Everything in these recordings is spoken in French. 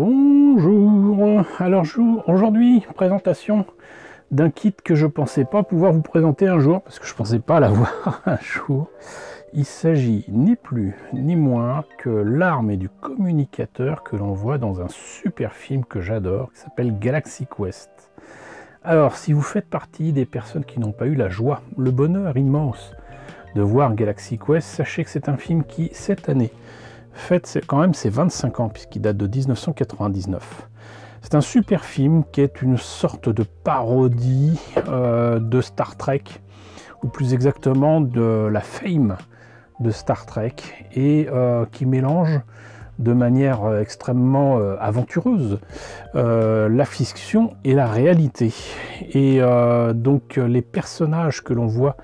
Bonjour. Alors aujourd'hui, présentation d'un kit que je pensais pas pouvoir vous présenter un jour, parce que je pensais pas l'avoir un jour. Il s'agit ni plus ni moins que l'arme et du communicateur que l'on voit dans un super film que j'adore, qui s'appelle Galaxy Quest. Alors, si vous faites partie des personnes qui n'ont pas eu la joie, le bonheur immense de voir Galaxy Quest, sachez que c'est un film qui, cette année, fête quand même ses 25 ans, puisqu'il date de 1999. C'est un super film qui est une sorte de parodie de Star Trek, ou plus exactement de la Fame de Star Trek, et qui mélange de manière extrêmement aventureuse la fiction et la réalité. Et donc les personnages que l'on voit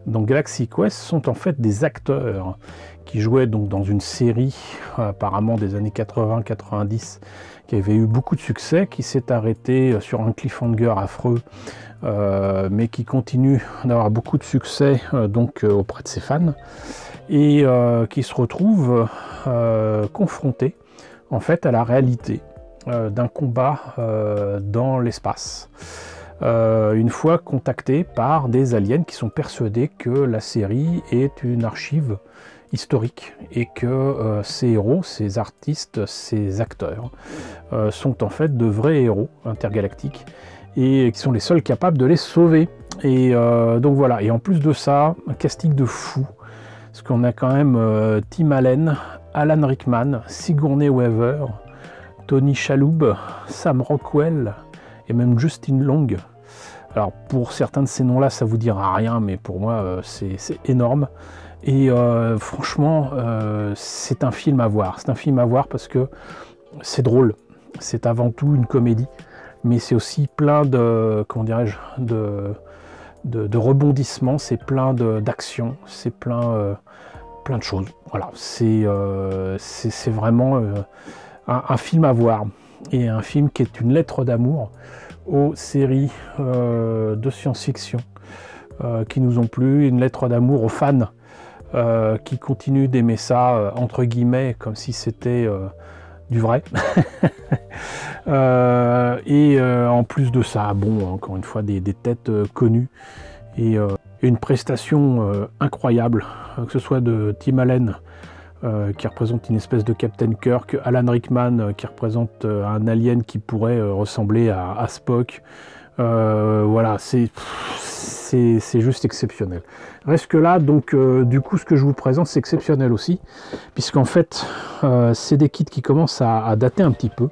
dans Galaxy Quest sont en fait des acteurs qui jouaient donc dans une série apparemment des années 80-90 qui avait eu beaucoup de succès, qui s'est arrêtée sur un cliffhanger affreux, mais qui continue d'avoir beaucoup de succès donc auprès de ses fans, et qui se retrouve confronté en fait à la réalité d'un combat dans l'espace. Une fois contactés par des aliens qui sont persuadés que la série est une archive historique et que ces héros, ces artistes, ces acteurs sont en fait de vrais héros intergalactiques et qui sont les seuls capables de les sauver. Et donc voilà, et en plus de ça, un casting de fou, parce qu'on a quand même Tim Allen, Alan Rickman, Sigourney Weaver, Tony Shalhoub, Sam Rockwell et même Justin Long. Alors pour certains de ces noms-là, ça vous dira rien, mais pour moi, c'est énorme. Et franchement, c'est un film à voir. C'est un film à voir parce que c'est drôle. C'est avant tout une comédie, mais c'est aussi plein de, comment dirais-je, de rebondissements. C'est plein d'actions. C'est plein de choses. Voilà, c'est vraiment un film à voir, et un film qui est une lettre d'amour aux séries de science-fiction qui nous ont plu, une lettre d'amour aux fans qui continuent d'aimer ça entre guillemets comme si c'était du vrai. Et en plus de ça, bon, encore une fois des têtes connues et une prestation incroyable, que ce soit de Tim Allen qui représente une espèce de Captain Kirk, Alan Rickman qui représente un alien qui pourrait ressembler à Spock. Voilà, c'est juste exceptionnel. Reste que là, donc du coup, ce que je vous présente, c'est exceptionnel aussi, puisqu'en fait, c'est des kits qui commencent à dater un petit peu.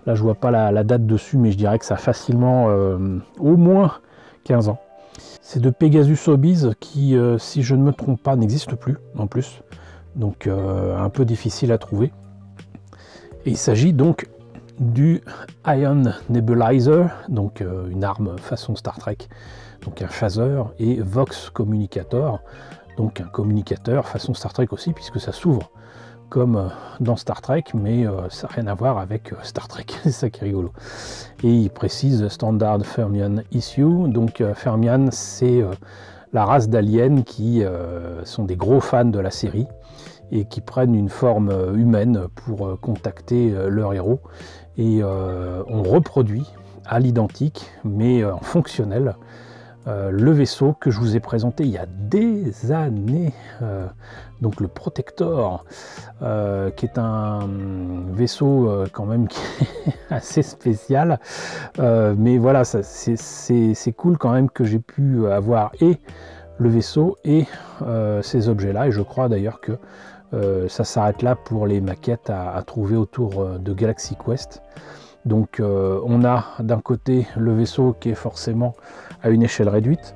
Là, je vois pas la date dessus, mais je dirais que ça a facilement au moins 15 ans. C'est de Pegasus Hobbies qui, si je ne me trompe pas, n'existe plus en plus. Donc un peu difficile à trouver. Et il s'agit donc du Ion Nebulizer, donc une arme façon Star Trek, donc un phaser, et Vox Communicator, donc un communicateur façon Star Trek aussi, puisque ça s'ouvre comme dans Star Trek, mais ça n'a rien à voir avec Star Trek, c'est ça qui est rigolo. Et il précise Standard Fermian Issue, donc Fermian c'est la race d'aliens qui sont des gros fans de la série et qui prennent une forme humaine pour contacter leur héros. Et on reproduit à l'identique, mais en fonctionnel, le vaisseau que je vous ai présenté il y a des années, donc le Protector, qui est un vaisseau quand même qui est assez spécial, mais voilà, c'est cool quand même que j'ai pu avoir et le vaisseau et ces objets-là, et je crois d'ailleurs que ça s'arrête là pour les maquettes à trouver autour de Galaxy Quest. Donc on a d'un côté le vaisseau qui est forcément à une échelle réduite,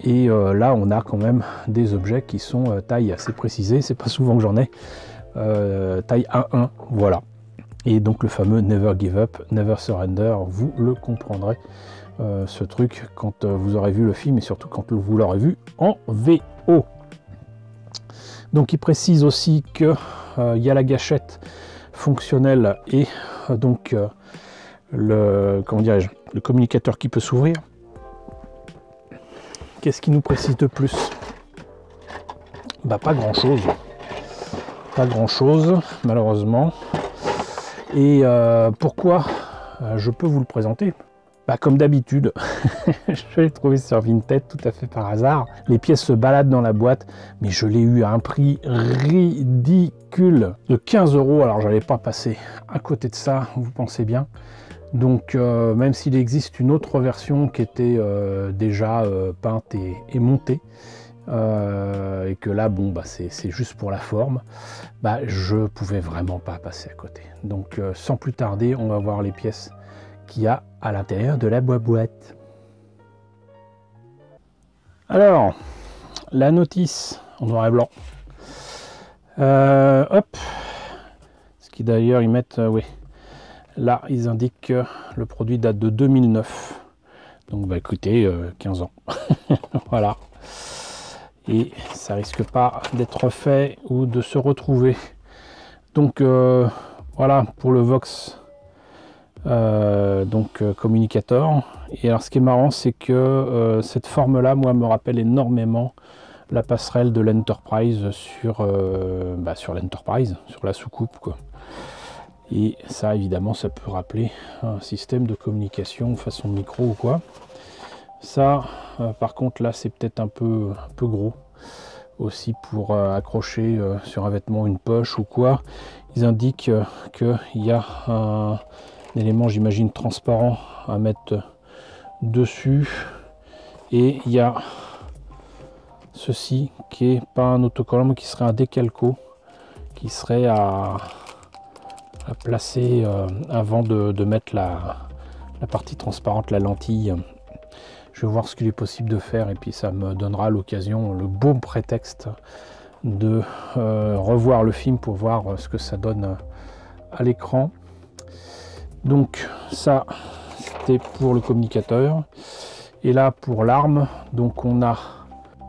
et là on a quand même des objets qui sont taille assez précisée, c'est pas souvent que j'en ai, taille 1-1, voilà. Et donc le fameux Never Give Up, Never Surrender, vous le comprendrez ce truc quand vous aurez vu le film, et surtout quand vous l'aurez vu en VO. Donc il précise aussi que il y a la gâchette fonctionnelle et donc le communicateur qui peut s'ouvrir. Qu'est-ce qu'il nous précise de plus? Bah pas grand chose malheureusement. Et pourquoi je peux vous le présenter? Bah, comme d'habitude, je l'ai trouvé sur Vinted tout à fait par hasard. Les pièces se baladent dans la boîte, mais je l'ai eu à un prix ridicule de 15 €. Alors j'allais pas passer à côté de ça, vous pensez bien. Donc même s'il existe une autre version qui était déjà peinte et montée, et que là bon bah c'est juste pour la forme, bah je pouvais vraiment pas passer à côté. Donc sans plus tarder, on va voir les pièces qu'il y a à l'intérieur de la boîte. Alors la notice en noir et blanc, hop, ce qui d'ailleurs ils mettent oui, là ils indiquent que le produit date de 2009, donc bah écoutez 15 ans. Voilà, et ça risque pas d'être fait ou de se retrouver. Donc voilà pour le Vox communicator. Et alors ce qui est marrant, c'est que cette forme là moi me rappelle énormément la passerelle de l'Enterprise sur l'Enterprise, sur la soucoupe quoi. Et ça évidemment ça peut rappeler un système de communication façon micro ou quoi. Ça par contre là c'est peut-être un peu gros aussi pour accrocher sur un vêtement, une poche ou quoi. Ils indiquent qu'il y a un élément, j'imagine, transparent à mettre dessus, et il y a ceci qui est pas un autocollant mais qui serait un décalco qui serait à placer avant de mettre la partie transparente, la lentille. Je vais voir ce qu'il est possible de faire et puis ça me donnera l'occasion, le bon prétexte de revoir le film pour voir ce que ça donne à l'écran. Donc ça c'était pour le communicateur, et là pour l'arme, donc on a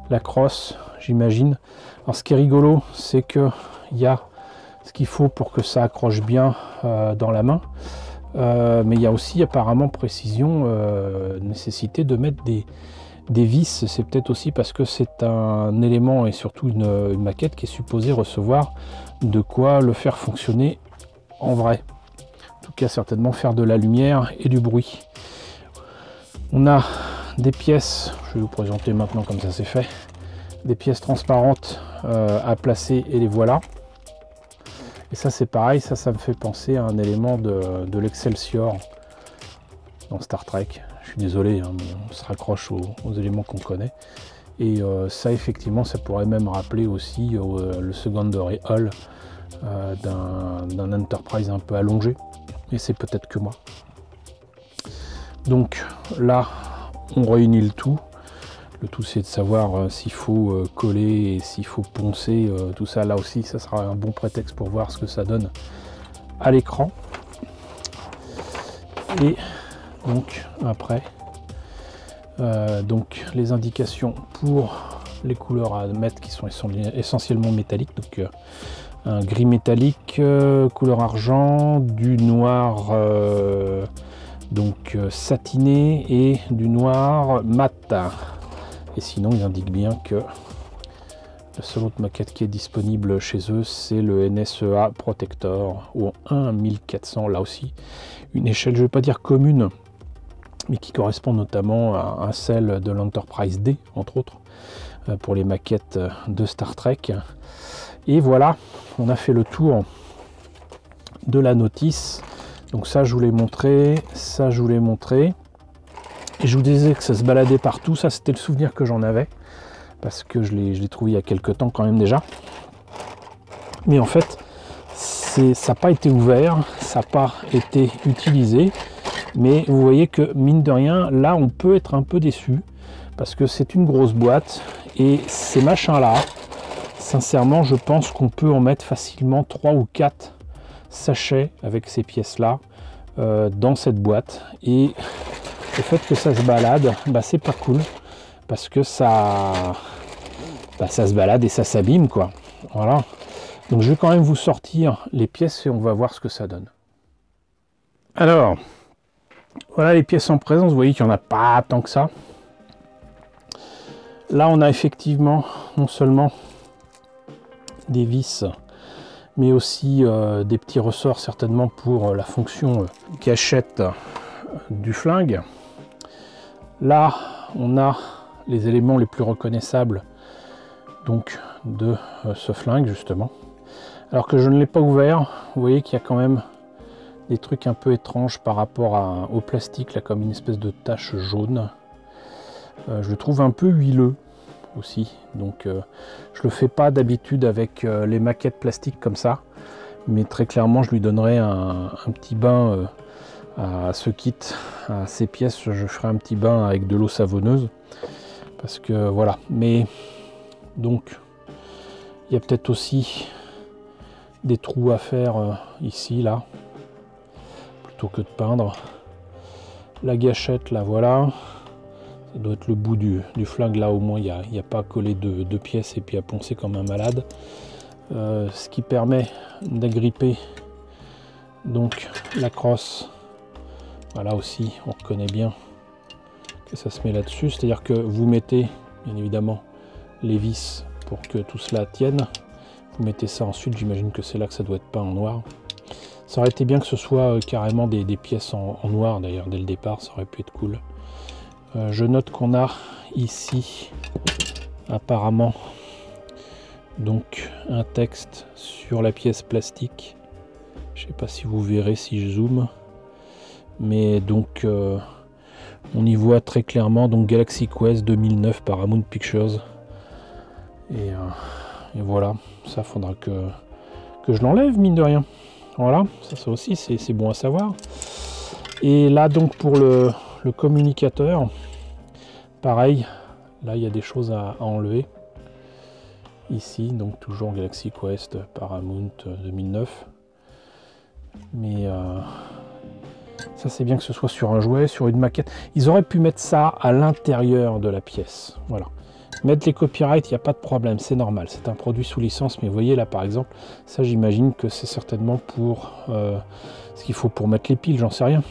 la crosse, j'imagine. Alors ce qui est rigolo, c'est que il y a ce qu'il faut pour que ça accroche bien dans la main, mais il y a aussi apparemment précision, nécessité de mettre des vis. C'est peut-être aussi parce que c'est un élément et surtout une maquette qui est supposée recevoir de quoi le faire fonctionner en vrai. En tout cas certainement faire de la lumière et du bruit. On a des pièces, je vais vous présenter maintenant comme ça c'est fait, des pièces transparentes à placer, et les voilà. Et ça c'est pareil, ça me fait penser à un élément de l'Excelsior dans Star Trek. Je suis désolé, hein, mais on se raccroche aux éléments qu'on connaît. Et ça effectivement ça pourrait même rappeler aussi le secondary hull d'un Enterprise un peu allongé. Et c'est peut-être que moi. Donc là on réunit le tout. Le tout c'est de savoir s'il faut coller et s'il faut poncer tout ça. Là aussi ça sera un bon prétexte pour voir ce que ça donne à l'écran. Et donc après donc les indications pour les couleurs à mettre qui sont essentiellement métalliques. Donc un gris métallique, couleur argent, du noir satiné et du noir mat. Et sinon ils indiquent bien que la seule autre maquette qui est disponible chez eux c'est le NSEA Protector ou 1400, là aussi une échelle, je ne vais pas dire commune, mais qui correspond notamment à celle de l'Enterprise D entre autres pour les maquettes de Star Trek. Et voilà, on a fait le tour de la notice. Donc ça je vous l'ai montré, ça je vous l'ai montré. Et je vous disais que ça se baladait partout, ça c'était le souvenir que j'en avais, parce que je l'ai trouvé il y a quelques temps quand même déjà. Mais en fait, ça n'a pas été ouvert, ça n'a pas été utilisé. Mais vous voyez que mine de rien, là on peut être un peu déçu, parce que c'est une grosse boîte, et ces machins-là, sincèrement, je pense qu'on peut en mettre facilement 3 ou 4 sachets avec ces pièces-là dans cette boîte. Et le fait que ça se balade, bah, c'est pas cool, parce que ça se balade et ça s'abîme, quoi. Voilà. Donc je vais quand même vous sortir les pièces et on va voir ce que ça donne. Alors, voilà les pièces en présence. Vous voyez qu'il n'y en a pas tant que ça. Là, on a effectivement non seulement des vis, mais aussi des petits ressorts certainement pour la fonction gâchette du flingue. Là, on a les éléments les plus reconnaissables donc de ce flingue justement. Alors que je ne l'ai pas ouvert, vous voyez qu'il y a quand même des trucs un peu étranges par rapport au plastique, là, comme une espèce de tache jaune. Je le trouve un peu huileux aussi, donc je le fais pas d'habitude avec les maquettes plastiques comme ça, mais très clairement je lui donnerai un petit bain à ce kit, à ces pièces. Je ferai un petit bain avec de l'eau savonneuse, parce que voilà. Mais donc il y a peut-être aussi des trous à faire ici, là, plutôt que de peindre. La gâchette, là, voilà. Ça doit être le bout du flingue, là, au moins, il n'y a pas collé deux pièces et puis à poncer comme un malade. Ce qui permet d'agripper donc la crosse. Voilà aussi, on reconnaît bien que ça se met là-dessus. C'est-à-dire que vous mettez, bien évidemment, les vis pour que tout cela tienne. Vous mettez ça ensuite, j'imagine que c'est là que ça doit être peint en noir. Ça aurait été bien que ce soit carrément des pièces en noir, d'ailleurs, dès le départ, ça aurait pu être cool. Je note qu'on a ici, apparemment, donc un texte sur la pièce plastique. Je ne sais pas si vous verrez si je zoome. Mais donc, on y voit très clairement donc Galaxy Quest 2009 Paramount Pictures. Et voilà, ça faudra que je l'enlève, mine de rien. Voilà, ça aussi c'est bon à savoir. Et là donc pour le communicateur, pareil, là il y a des choses à enlever. Ici, donc toujours Galaxy Quest Paramount 2009. Mais ça c'est bien que ce soit sur un jouet, sur une maquette. Ils auraient pu mettre ça à l'intérieur de la pièce. Voilà. Mettre les copyrights, il n'y a pas de problème, c'est normal. C'est un produit sous licence, mais vous voyez là par exemple, ça j'imagine que c'est certainement pour ce qu'il faut pour mettre les piles, j'en sais rien.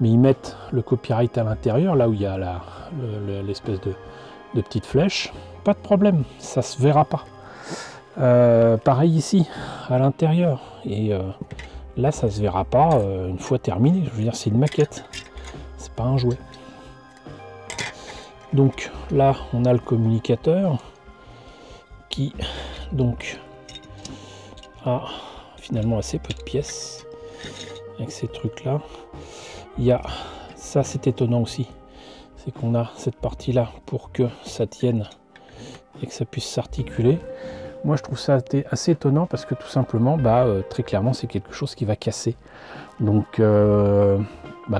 Mais ils mettent le copyright à l'intérieur, là où il y a l'espèce de petite flèche. Pas de problème, ça se verra pas. Pareil ici, à l'intérieur. Et là, ça se verra pas une fois terminé. Je veux dire, c'est une maquette, c'est pas un jouet. Donc là, on a le communicateur qui donc a finalement assez peu de pièces avec ces trucs là. Il y a ça, c'est étonnant aussi, c'est qu'on a cette partie là pour que ça tienne et que ça puisse s'articuler. Moi je trouve ça assez étonnant parce que tout simplement très clairement c'est quelque chose qui va casser, donc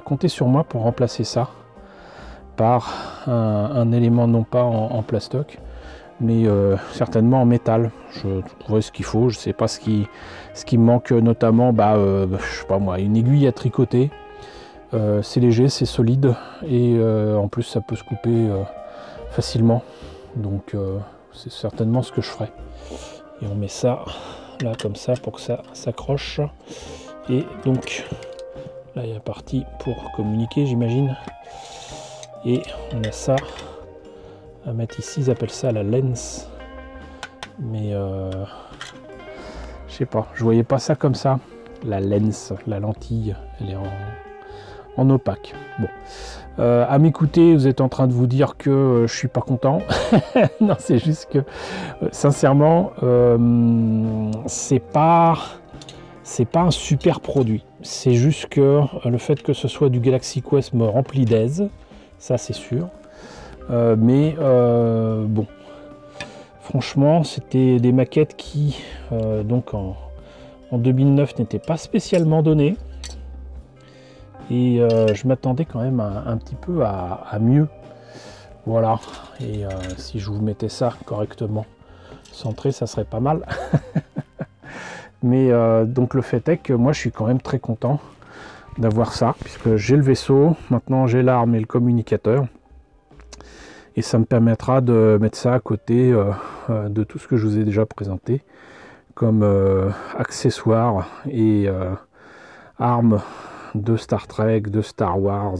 comptez sur moi pour remplacer ça par un élément non pas en plastoc, mais certainement en métal. Je trouverai ce qu'il faut. Je sais pas ce qui me manque, notamment je sais pas moi, une aiguille à tricoter. C'est léger, c'est solide, et en plus ça peut se couper facilement, donc c'est certainement ce que je ferai. Et on met ça là comme ça pour que ça s'accroche. Et donc là il y a partie pour communiquer, j'imagine. Et on a ça à mettre ici, ils appellent ça la lens, mais je sais pas, je voyais pas ça comme ça. La lens, la lentille, elle est en opaque. Bon, à m'écouter, vous êtes en train de vous dire que je suis pas content. Non, c'est juste que sincèrement, c'est pas un super produit. C'est juste que le fait que ce soit du Galaxy Quest me remplit d'aise. Ça c'est sûr, mais bon, franchement c'était des maquettes qui donc en 2009 n'étaient pas spécialement données, et je m'attendais quand même un petit peu à mieux. Voilà, et si je vous mettais ça correctement centré, ça serait pas mal. Mais donc le fait est que moi je suis quand même très content d'avoir ça, puisque j'ai le vaisseau, maintenant j'ai l'arme et le communicateur, et ça me permettra de mettre ça à côté de tout ce que je vous ai déjà présenté comme accessoires et armes de Star Trek, de Star Wars,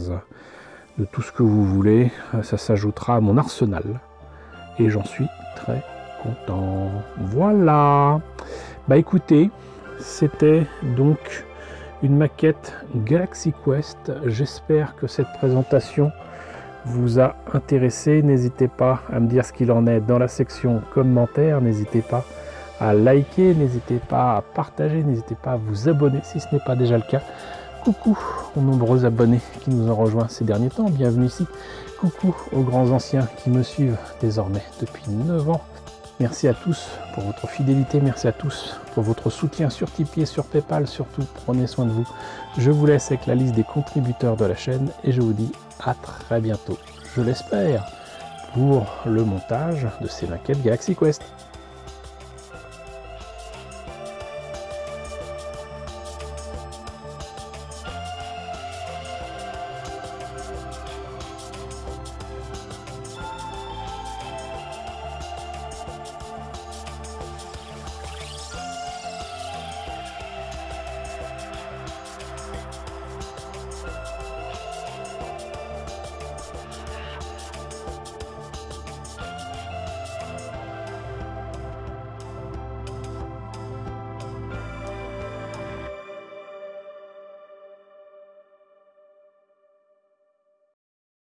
de tout ce que vous voulez. Ça s'ajoutera à mon arsenal et j'en suis très content. Voilà. Bah écoutez, c'était donc une maquette Galaxy Quest. J'espère que cette présentation vous a intéressé. N'hésitez pas à me dire ce qu'il en est dans la section commentaires. N'hésitez pas à liker, n'hésitez pas à partager, n'hésitez pas à vous abonner si ce n'est pas déjà le cas. Coucou aux nombreux abonnés qui nous ont rejoints ces derniers temps, bienvenue ici. Coucou aux grands anciens qui me suivent désormais depuis 9 ans. Merci à tous pour votre fidélité, merci à tous pour votre soutien sur Tipeee et sur Paypal. Surtout, prenez soin de vous. Je vous laisse avec la liste des contributeurs de la chaîne et je vous dis à très bientôt, je l'espère, pour le montage de ces maquettes Galaxy Quest.